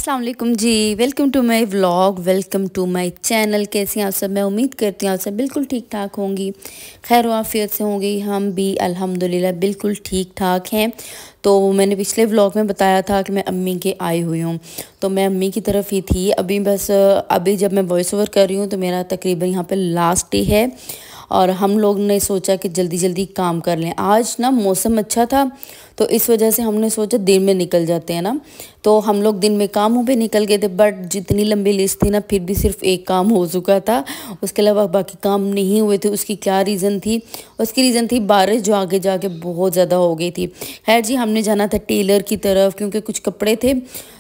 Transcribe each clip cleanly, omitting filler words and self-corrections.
अस्सलाम वालेकुम जी। Welcome to my vlog, welcome to my channel. कैसी हैं आप सब? मैं उम्मीद करती हूँ आप सब बिल्कुल ठीक ठाक होंगी, खैर आफियत से होंगी। हम भी अल्हम्दुलिल्लाह बिल्कुल ठीक ठाक हैं। तो मैंने पिछले व्लॉग में बताया था कि मैं अम्मी के आई हुई हूँ, तो मैं अम्मी की तरफ ही थी अभी। बस अभी जब मैं वॉइस ओवर कर रही हूँ तो मेरा तकरीबन यहाँ पे लास्ट डे है और हम लोग ने सोचा कि जल्दी जल्दी काम कर लें। आज ना मौसम अच्छा था तो इस वजह से हमने सोचा दिन में निकल जाते हैं ना, तो हम लोग दिन में कामों पे निकल गए थे। बट जितनी लंबी लिस्ट थी ना, फिर भी सिर्फ एक काम हो चुका था, उसके अलावा बाकी काम नहीं हुए थे। उसकी क्या रीज़न थी? उसकी रीज़न थी बारिश जो आगे जाके बहुत ज़्यादा हो गई थी। खैर जी, हमने जाना था टेलर की तरफ क्योंकि कुछ कपड़े थे,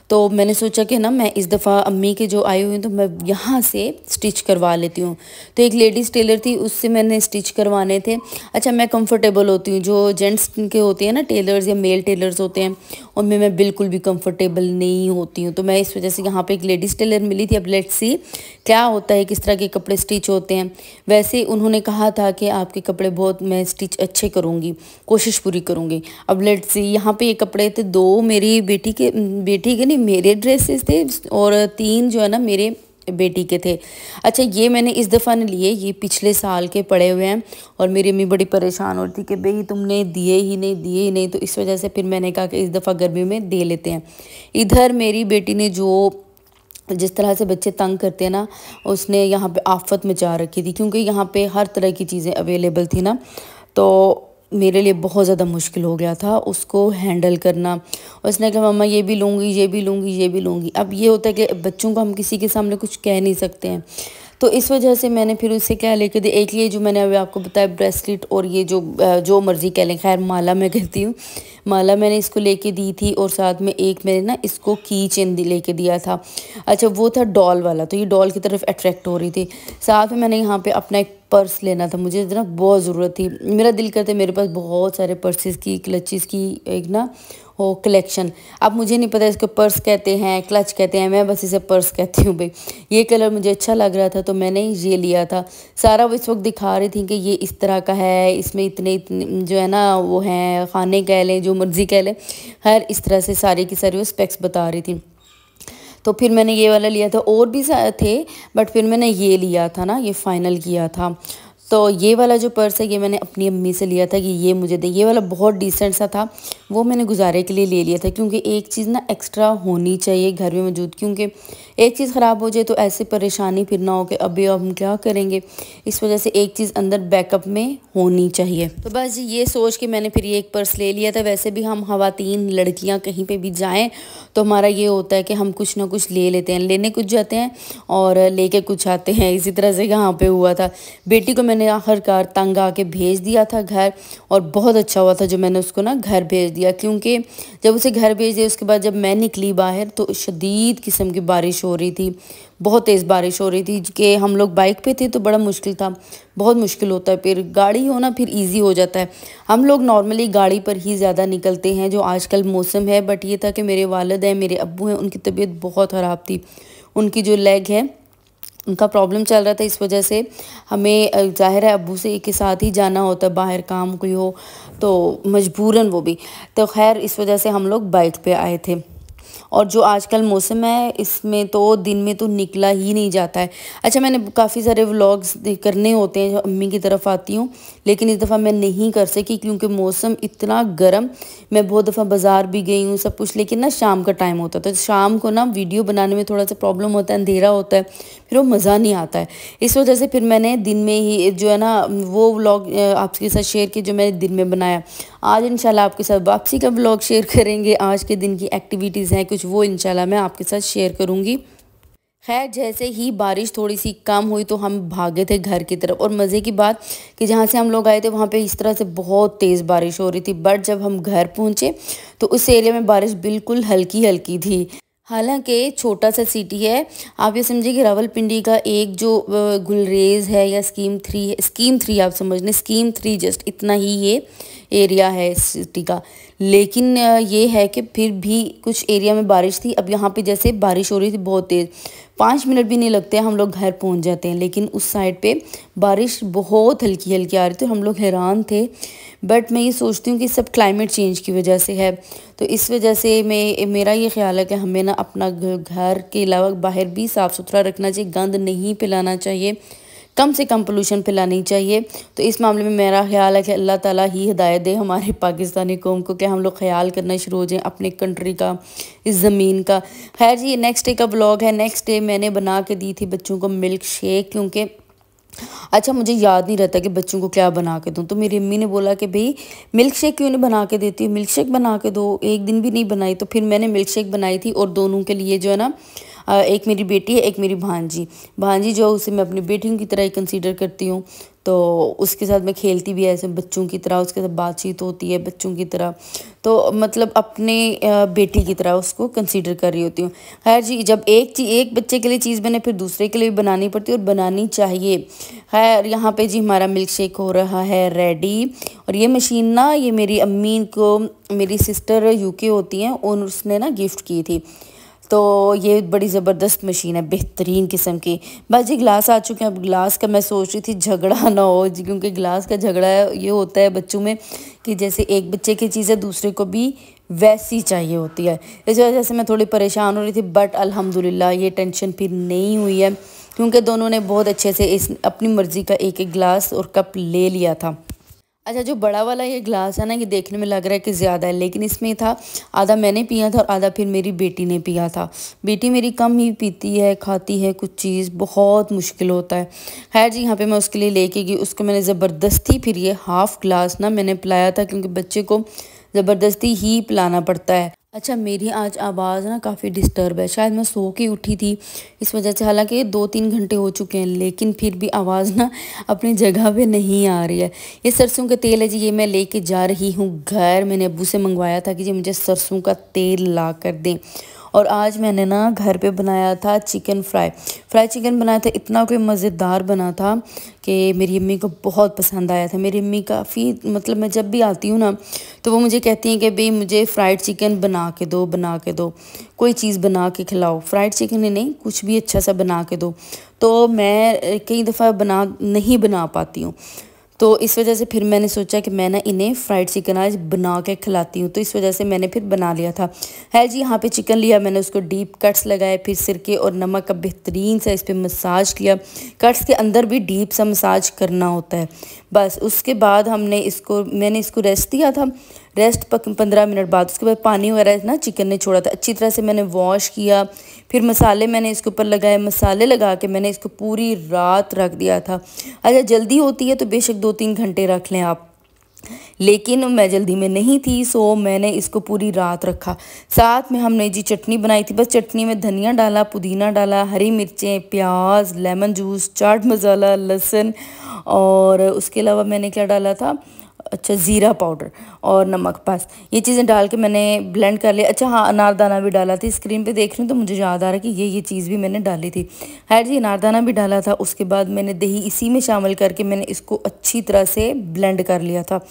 तो मैंने सोचा कि ना मैं इस दफ़ा अम्मी के जो आए हुए हैं तो मैं यहाँ से स्टिच करवा लेती हूँ। तो एक लेडीज़ टेलर थी, उससे मैंने स्टिच करवाने थे। अच्छा, मैं कंफर्टेबल होती हूँ, जो जेंट्स के होते हैं ना टेलर्स या मेल टेलर्स होते हैं उनमें मैं बिल्कुल भी कंफर्टेबल नहीं होती हूँ। तो मैं इस वजह से यहाँ पे एक लेडीज़ टेलर मिली थी। अब लेट्स सी क्या होता है, किस तरह के कपड़े स्टिच होते हैं। वैसे उन्होंने कहा था कि आपके कपड़े बहुत, मैं स्टिच अच्छे करूँगी, कोशिश पूरी करूँगी। अब लेट्स सी, यहाँ पे ये कपड़े थे, दो मेरी बेटी के नहीं मेरे ड्रेसेस थे और तीन जो है ना मेरे बेटी के थे। अच्छा, ये मैंने इस दफ़ा नहीं लिए, ये पिछले साल के पड़े हुए हैं और मेरी अम्मी बड़ी परेशान हो रही थी कि भाई तुमने दिए ही नहीं। तो इस वजह से फिर मैंने कहा कि इस दफ़ा गर्मी में दे लेते हैं। इधर मेरी बेटी ने जो जिस तरह से बच्चे तंग करते हैं ना, उसने यहाँ पे आफत मचा रखी थी क्योंकि यहाँ पे हर तरह की चीज़ें अवेलेबल थी ना, तो मेरे लिए बहुत ज़्यादा मुश्किल हो गया था उसको हैंडल करना। उसने कहा मम्मा ये भी लूँगी, ये भी लूँगी, ये भी लूँगी। अब ये होता है कि बच्चों को हम किसी के सामने कुछ कह नहीं सकते हैं, तो इस वजह से मैंने फिर उससे क्या लेके दी, एक ये जो मैंने अभी आपको बताया ब्रेसलेट, और ये जो मर्ज़ी कह लें, खैर माला मैं कहती हूँ, माला मैंने इसको लेके दी थी। और साथ में एक मैंने ना इसको की चेन लेके दिया था। अच्छा, वो था डॉल वाला, तो ये डॉल की तरफ अट्रैक्ट हो रही थी। साथ में मैंने यहाँ पे अपना एक पर्स लेना था, मुझे ना बहुत ज़रूरत थी। मेरा दिल करता है मेरे पास बहुत सारे पर्सेस की, क्लचेस की एक ना हो कलेक्शन। अब मुझे नहीं पता इसको पर्स कहते हैं, क्लच कहते हैं, मैं बस इसे पर्स कहती हूँ भाई। ये कलर मुझे अच्छा लग रहा था तो मैंने ये लिया था। सारा वो इस वक्त दिखा रही थी कि ये इस तरह का है, इसमें इतने जो है ना वो हैं खाने कह लें, जो मर्ज़ी कह लें, खैर इस तरह से सारी की सारी वो स्पेक्स बता रही थी। तो फिर मैंने ये वाला लिया था, और भी थे बट फिर मैंने ये लिया था ना, ये फ़ाइनल किया था। तो ये वाला जो पर्स है ये मैंने अपनी अम्मी से लिया था कि ये मुझे दे। ये वाला बहुत डिसेंट सा था, वो मैंने गुजारे के लिए ले लिया था क्योंकि एक चीज़ ना एक्स्ट्रा होनी चाहिए घर में मौजूद, क्योंकि एक चीज़ ख़राब हो जाए तो ऐसे परेशानी फिर ना हो कि अभी अब हम क्या करेंगे। इस वजह से एक चीज़ अंदर बैकअप में होनी चाहिए। तो बस ये सोच के मैंने फिर ये एक पर्स ले लिया था। वैसे भी हम ख़वातीन लड़कियाँ कहीं पर भी जाएँ तो हमारा ये होता है कि हम कुछ ना कुछ ले लेते हैं, लेने कुछ जाते हैं और लेके कुछ आते हैं। इसी तरह से यहाँ पे हुआ था। बेटी को मैंने आखिरकार तंग आके भेज दिया था घर, और बहुत अच्छा हुआ था जो मैंने उसको ना घर भेज दिया, क्योंकि जब उसे घर भेज दिया उसके बाद जब मैं निकली बाहर तो शदीद किस्म की बारिश हो रही थी, बहुत तेज़ बारिश हो रही थी कि हम लोग बाइक पे थे तो बड़ा मुश्किल था, बहुत मुश्किल होता है। फिर गाड़ी हो ना फिर इजी हो जाता है। हम लोग नॉर्मली गाड़ी पर ही ज़्यादा निकलते हैं जो आजकल मौसम है। बट ये था कि मेरे वालिद हैं, मेरे अब्बू हैं, उनकी तबीयत बहुत ख़राब थी, उनकी जो लेग है उनका प्रॉब्लम चल रहा था। इस वजह से हमें ज़ाहिर है अब्बू से के साथ ही जाना होता है, बाहर काम कोई हो तो मजबूरन वो भी। तो खैर इस वजह से हम लोग बाइक पे आए थे। और जो आजकल मौसम है इसमें तो दिन में तो निकला ही नहीं जाता है। अच्छा, मैंने काफ़ी सारे व्लॉग्स करने होते हैं जो अम्मी की तरफ आती हूँ, लेकिन इस दफ़ा मैं नहीं कर सकी क्योंकि मौसम इतना गर्म। मैं बहुत दफ़ा बाज़ार भी गई हूँ सब कुछ, लेकिन ना शाम का टाइम होता है तो शाम को ना वीडियो बनाने में थोड़ा सा प्रॉब्लम होता है, अंधेरा होता है, फिर वो मज़ा नहीं आता है। इस वजह से फिर मैंने दिन में ही जो है ना वो व्लॉग आपके साथ शेयर किया जो मैंने दिन में बनाया। आज इंशाल्लाह आपके साथ वापसी का व्लॉग शेयर करेंगे। आज के दिन की एक्टिविटीज़ हैं कुछ, वो इंशाल्लाह मैं आपके साथ शेयर करूँगी। खैर जैसे ही बारिश थोड़ी सी कम हुई तो हम भागे थे घर की तरफ। और मज़े की बात कि जहाँ से हम लोग आए थे वहाँ पे इस तरह से बहुत तेज़ बारिश हो रही थी, बट जब हम घर पहुँचे तो उस एरिया में बारिश बिल्कुल हल्की हल्की थी। हालांकि छोटा सा सिटी है, आप ये समझिए कि रावलपिंडी का एक जो गुलरेज है या स्कीम 3 है, स्कीम 3 आप समझ लें, स्कीम 3 जस्ट इतना ही ये एरिया है सिटी का। लेकिन ये है कि फिर भी कुछ एरिया में बारिश थी। अब यहाँ पे जैसे बारिश हो रही थी बहुत तेज़, 5 मिनट भी नहीं लगते हम लोग घर पहुँच जाते हैं, लेकिन उस साइड पे बारिश बहुत हल्की हल्की आ रही थी, हम लोग हैरान थे। बट मैं ये सोचती हूँ कि सब क्लाइमेट चेंज की वजह से है, तो इस वजह से मेरा ये ख्याल है कि हमें ना अपना घर के अलावा बाहर भी साफ़ सुथरा रखना चाहिए, गंद नहीं फैलाना चाहिए, कम से कम पोल्यूशन फैलानी चाहिए। तो इस मामले में मेरा ख्याल है कि अल्लाह ताला ही हिदायत दे हमारे पाकिस्तानी कौम को कि हम लोग ख्याल करना शुरू हो जाएं अपने कंट्री का, इस ज़मीन का। खैर जी, ये नेक्स्ट डे का व्लॉग है। नेक्स्ट डे मैंने बना के दी थी बच्चों को मिल्क शेक, क्योंकि अच्छा मुझे याद नहीं रहता कि बच्चों को क्या बना के दूँ, तो मेरी अम्मी ने बोला कि भाई मिल्क शेक क्यों नहीं बना के देती, मिल्क शेक बना के दो। एक दिन भी नहीं बनाई, तो फिर मैंने मिल्क शेक बनाई थी, और दोनों के लिए जो है ना, एक मेरी बेटी है, एक मेरी भांजी जो उसे मैं अपनी बेटियों की तरह ही कंसीडर करती हूँ। तो उसके साथ मैं खेलती भी ऐसे बच्चों की तरह, उसके साथ बातचीत होती है बच्चों की तरह, तो मतलब अपने बेटी की तरह उसको कंसीडर कर रही होती हूँ। खैर जी, जब एक बच्चे के लिए चीज़ बने फिर दूसरे के लिए भी बनानी पड़ती है, और बनानी चाहिए। खैर यहाँ पे जी हमारा मिल्क शेक हो रहा है रेडी। और ये मशीन ना, ये मेरी अम्मी को मेरी सिस्टर यूके होती हैं और उसने ना गिफ्ट की थी, तो ये बड़ी ज़बरदस्त मशीन है, बेहतरीन किस्म की। बस जी गिलास आ चुके हैं। अब गिलास का मैं सोच रही थी झगड़ा ना हो जी, क्योंकि गिलास का झगड़ा ये होता है बच्चों में कि जैसे एक बच्चे की चीज़ है दूसरे को भी वैसी चाहिए होती है। इस वजह से मैं थोड़ी परेशान हो रही थी, बट अल्हम्दुलिल्लाह ये टेंशन फिर नहीं हुई है, क्योंकि दोनों ने बहुत अच्छे से इस अपनी मर्ज़ी का एक एक गिलास और कप ले लिया था। अच्छा, जो बड़ा वाला ये ग्लास है ना, ये देखने में लग रहा है कि ज़्यादा है, लेकिन इसमें था आधा मैंने पिया था और आधा फिर मेरी बेटी ने पिया था। बेटी मेरी कम ही पीती है, खाती है कुछ चीज़, बहुत मुश्किल होता है। खैर जी, यहाँ पे मैं उसके लिए लेके गई, उसको मैंने ज़बरदस्ती फिर ये हाफ़ ग्लास ना मैंने पिलाया था, क्योंकि बच्चे को ज़बरदस्ती ही पिलाना पड़ता है। अच्छा, मेरी आज आवाज़ ना काफ़ी डिस्टर्ब है, शायद मैं सो के उठी थी इस वजह से। हालांकि 2-3 घंटे हो चुके हैं, लेकिन फिर भी आवाज़ ना अपनी जगह पे नहीं आ रही है। ये सरसों का तेल है जी, ये मैं लेके जा रही हूँ घर। मैंने अब्बू से मंगवाया था कि जी मुझे सरसों का तेल ला कर दें। और आज मैंने ना घर पे बनाया था चिकन फ्राई चिकन बनाया था। इतना कोई मज़ेदार बना था कि मेरी अम्मी को बहुत पसंद आया था। मेरी अम्मी काफ़ी, मतलब मैं जब भी आती हूँ ना, तो वो मुझे कहती हैं कि भाई मुझे फ्राइड चिकन बना के दो, कोई चीज़ बना के खिलाओ, फ्राइड चिकन ही नहीं, कुछ भी अच्छा सा बना के दो। तो मैं कई दफ़ा नहीं बना पाती हूँ, तो इस वजह से फिर मैंने सोचा कि मैं ना इन्हें फ्राइड चिकन आज बना के खिलाती हूँ, तो इस वजह से मैंने फिर बना लिया था। है जी, यहाँ पे चिकन लिया मैंने, उसको डीप कट्स लगाए, फिर सिरके और नमक का बेहतरीन सा इस पर मसाज किया। कट्स के अंदर भी डीप सा मसाज करना होता है। बस उसके बाद मैंने इसको रेस्ट दिया था। रेस्ट 15 मिनट बाद उसके बाद पानी वगैरह ना चिकन ने छोड़ा था, अच्छी तरह से मैंने वॉश किया। फिर मसाले मैंने इसके ऊपर लगाए, मसाले लगा के मैंने इसको पूरी रात रख दिया था। अच्छा, जल्दी होती है तो बेशक 2-3 घंटे रख लें आप, लेकिन मैं जल्दी में नहीं थी, सो मैंने इसको पूरी रात रखा। साथ में हमने जी चटनी बनाई थी। बस चटनी में धनिया डाला, पुदीना डाला, हरी मिर्चें, प्याज, लेमन जूस, चाट मसाला, लहसुन, और उसके अलावा मैंने क्या डाला था, अच्छा ज़ीरा पाउडर और नमक। बस ये चीज़ें डाल के मैंने ब्लेंड कर लिया। अच्छा हाँ, अनारदाना भी डाला था। स्क्रीन पे देख रही हूँ तो मुझे याद आ रहा है कि ये चीज़ भी मैंने डाली थी। खैर जी, अनारदाना भी डाला था। उसके बाद मैंने दही इसी में शामिल करके मैंने इसको अच्छी तरह से ब्लेंड कर लिया था।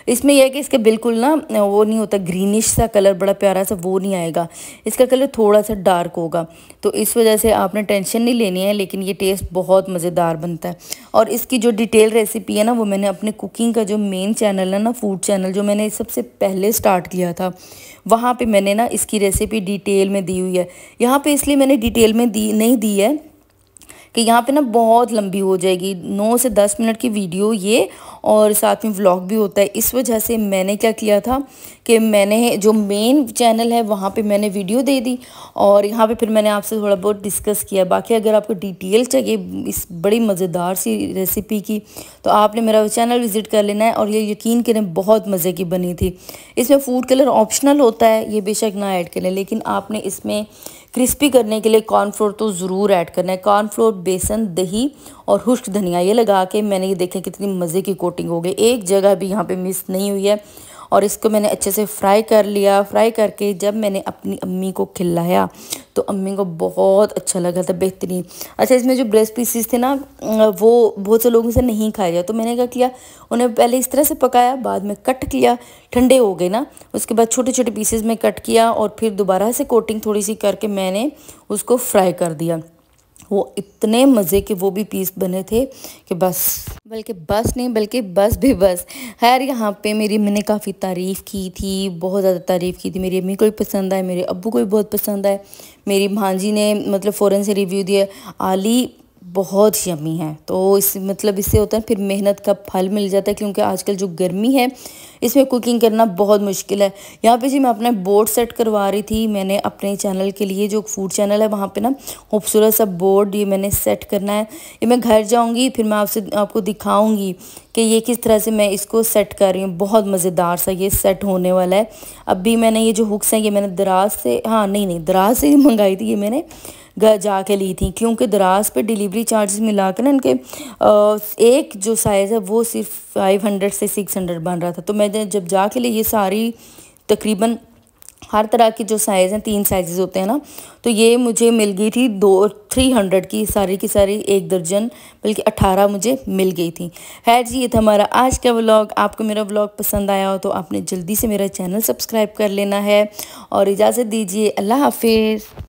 इसमें यह है कि इसका बिल्कुल ना वो नहीं होता, ग्रीनिश सा कलर बड़ा प्यारा सा वो नहीं आएगा, इसका कलर थोड़ा सा डार्क होगा। तो इस वजह से आपने टेंशन नहीं लेनी है, लेकिन ये टेस्ट बहुत मज़ेदार बनता है। और इसकी जो डिटेल रेसिपी है ना, वो मैंने अपने कुकिंग का जो मेन चैनल है ना, फूड चैनल, जो मैंने सबसे पहले स्टार्ट किया था, वहाँ पे मैंने ना इसकी रेसिपी डिटेल में दी हुई है। यहाँ पे इसलिए मैंने डिटेल में नहीं दी है कि यहाँ पे ना बहुत लंबी हो जाएगी, 9 से 10 मिनट की वीडियो ये, और साथ में व्लॉग भी होता है। इस वजह से मैंने क्या किया था कि मैंने जो मेन चैनल है वहाँ पे मैंने वीडियो दे दी, और यहाँ पे फिर मैंने आपसे थोड़ा बहुत डिस्कस किया। बाकी अगर आपको डिटेल चाहिए इस बड़ी मज़ेदार सी रेसिपी की, तो आपने मेरा चैनल विज़िट कर लेना है। और ये यकीन करें बहुत मज़े की बनी थी। इसमें फूड कलर ऑप्शनल होता है, ये बेशक ना ऐड करें, लेकिन आपने इसमें क्रिस्पी करने के लिए कॉर्नफ्लोर तो ज़रूर ऐड करना है। कॉर्नफ्लोर, बेसन, दही और खुश्क धनिया, ये लगा के मैंने ये देखें कितनी मज़े की कोटिंग हो गई, एक जगह भी यहाँ पे मिस नहीं हुई है। और इसको मैंने अच्छे से फ्राई कर लिया। फ्राई करके जब मैंने अपनी अम्मी को खिलाया तो अम्मी को बहुत अच्छा लगा था, बेहतरीन। अच्छा, इसमें जो ब्रेस्ट पीसीस थे ना, वो बहुत से लोगों से नहीं खाया जाए, तो मैंने क्या किया, उन्हें पहले इस तरह से पकाया, बाद में कट किया, ठंडे हो गए ना, उसके बाद छोटे छोटे पीसेस में कट किया और फिर दोबारा से कोटिंग थोड़ी सी करके मैंने उसको फ्राई कर दिया। वो इतने मज़े के वो भी पीस बने थे कि बस, बल्कि बस नहीं बल्कि बस भी बस। खैर, यहाँ पे मेरी अम्मी ने काफ़ी तारीफ़ की थी, बहुत ज़्यादा तारीफ़ की थी। मेरी अम्मी को भी पसंद आए, मेरे अब्बू को भी बहुत पसंद आए। मेरी भांजी ने मतलब फ़ौरन से रिव्यू दिया, आली बहुत यम्मी है। तो इस मतलब इससे होता है फिर मेहनत का फल मिल जाता है, क्योंकि आजकल जो गर्मी है इसमें कुकिंग करना बहुत मुश्किल है। यहाँ पे जी मैं अपना बोर्ड सेट करवा रही थी। मैंने अपने चैनल के लिए, जो फूड चैनल है, वहाँ पे ना खूबसूरत सा बोर्ड ये मैंने सेट करना है। ये मैं घर जाऊँगी फिर मैं आपको दिखाऊँगी कि ये किस तरह से मैं इसको सेट कर रही हूँ। बहुत मज़ेदार सा ये सेट होने वाला है। अभी मैंने ये जो हुक्स हैं ये मैंने दराज से, हाँ नहीं दराज से ही मंगाई थी, ये मैंने घर जाके ली थी, क्योंकि दराज पे डिलीवरी चार्जेस मिला कर ना इनके एक जो साइज़ है वो सिर्फ 500 से 600 बन रहा था। तो मैंने जब जाके ली, ये सारी तकरीबन हर तरह की जो साइज़ हैं, 3 साइज़ होते हैं ना, तो ये मुझे मिल गई थी 300 की सारी 1 दर्जन, बल्कि 18 मुझे मिल गई थी। खैर जी, ये था हमारा आज का व्लॉग। आपको मेरा व्लॉग पसंद आया हो तो आपने जल्दी से मेरा चैनल सब्सक्राइब कर लेना है और इजाज़त दीजिए। अल्लाह हाफिज़।